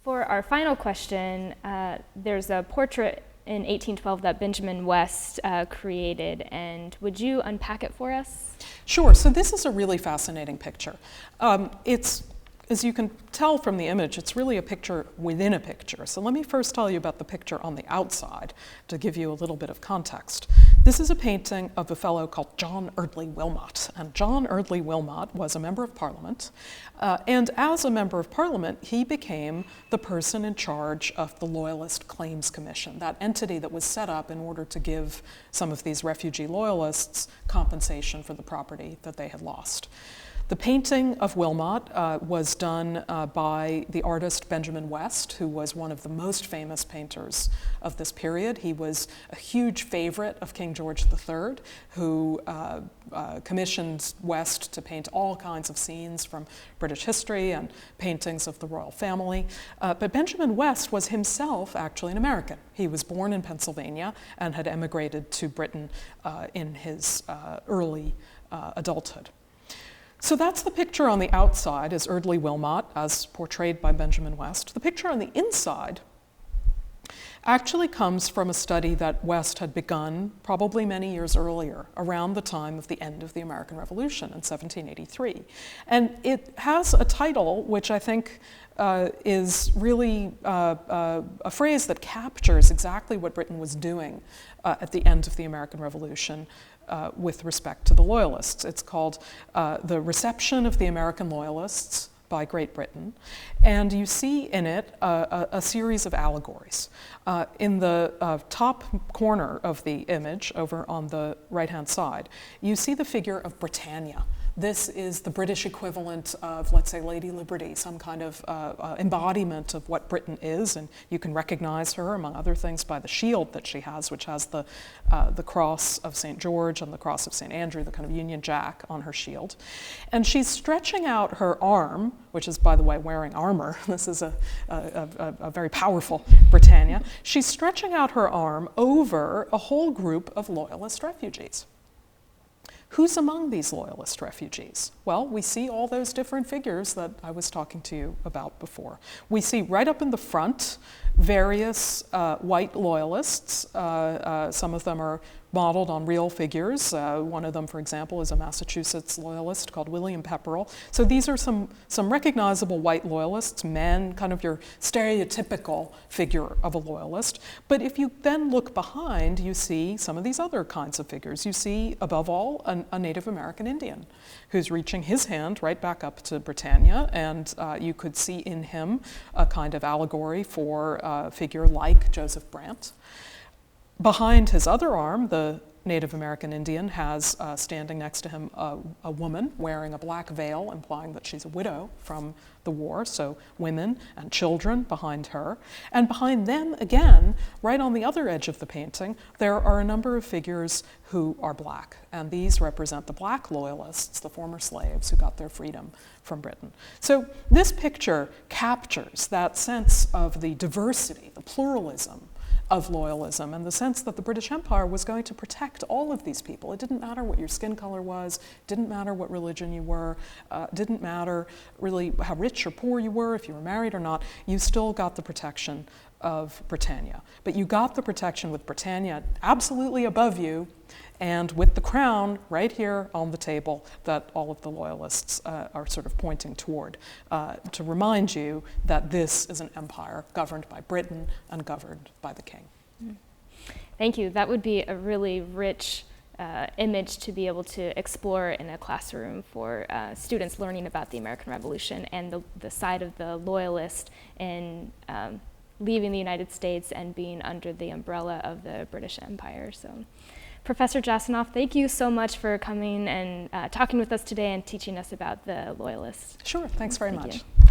For our final question, there's a portrait in 1812 that Benjamin West created, and would you unpack it for us? Sure. So this is a really fascinating picture. It's, as you can tell from the image, it's really a picture within a picture. So let me first tell you about the picture on the outside to give you a little bit of context. This is a painting of a fellow called John Eardley Wilmot. And John Eardley Wilmot was a member of Parliament. And as a member of Parliament, he became the person in charge of the Loyalist Claims Commission, that entity that was set up in order to give some of these refugee loyalists compensation for the property that they had lost. The painting of Wilmot was done by the artist Benjamin West, who was one of the most famous painters of this period. He was a huge favorite of King George III, who commissioned West to paint all kinds of scenes from British history and paintings of the royal family. But Benjamin West was himself actually an American. He was born in Pennsylvania and had emigrated to Britain in his early adulthood. So that's the picture on the outside, is Eardley Wilmot, as portrayed by Benjamin West. The picture on the inside actually comes from a study that West had begun probably many years earlier, around the time of the end of the American Revolution in 1783. And it has a title which I think is really a phrase that captures exactly what Britain was doing at the end of the American Revolution with respect to the Loyalists. It's called The Reception of the American Loyalists by Great Britain, and you see in it a series of allegories. In the top corner of the image, over on the right-hand side, you see the figure of Britannia. This is the British equivalent of, let's say, Lady Liberty, some kind of embodiment of what Britain is, and you can recognize her, among other things, by the shield that she has, which has the cross of St. George and the cross of St. Andrew, the kind of Union Jack on her shield. And she's stretching out her arm, which is, by the way, wearing armor. This is a very powerful Britannia. She's stretching out her arm over a whole group of Loyalist refugees. Who's among these Loyalist refugees? Well, we see all those different figures that I was talking to you about before. We see right up in the front various white Loyalists. Some of them are modeled on real figures. One of them, for example, is a Massachusetts Loyalist called William Pepperell. So these are some recognizable white Loyalists, men, kind of your stereotypical figure of a Loyalist. But if you then look behind, you see some of these other kinds of figures. You see, above all, a Native American Indian who's reaching his hand right back up to Britannia, and you could see in him a kind of allegory for a figure like Joseph Brant. Behind his other arm, the Native American Indian has standing next to him a woman wearing a black veil, implying that she's a widow from the war, so women and children behind her. And behind them, again, right on the other edge of the painting, there are a number of figures who are black, and these represent the Black Loyalists, the former slaves who got their freedom from Britain. So this picture captures that sense of the diversity, the pluralism of loyalism, and the sense that the British Empire was going to protect all of these people. It didn't matter what your skin color was, didn't matter what religion you were, didn't matter really how rich or poor you were, if you were married or not, you still got the protection of Britannia. But you got the protection with Britannia absolutely above you, and with the crown right here on the table that all of the Loyalists are sort of pointing toward, to remind you that this is an empire governed by Britain and governed by the king. Thank you. That would be a really rich image to be able to explore in a classroom for students learning about the American Revolution and the side of the Loyalist in leaving the United States and being under the umbrella of the British Empire. So, Professor Jasanoff, thank you so much for coming and talking with us today and teaching us about the Loyalists. Sure, thanks very much. You.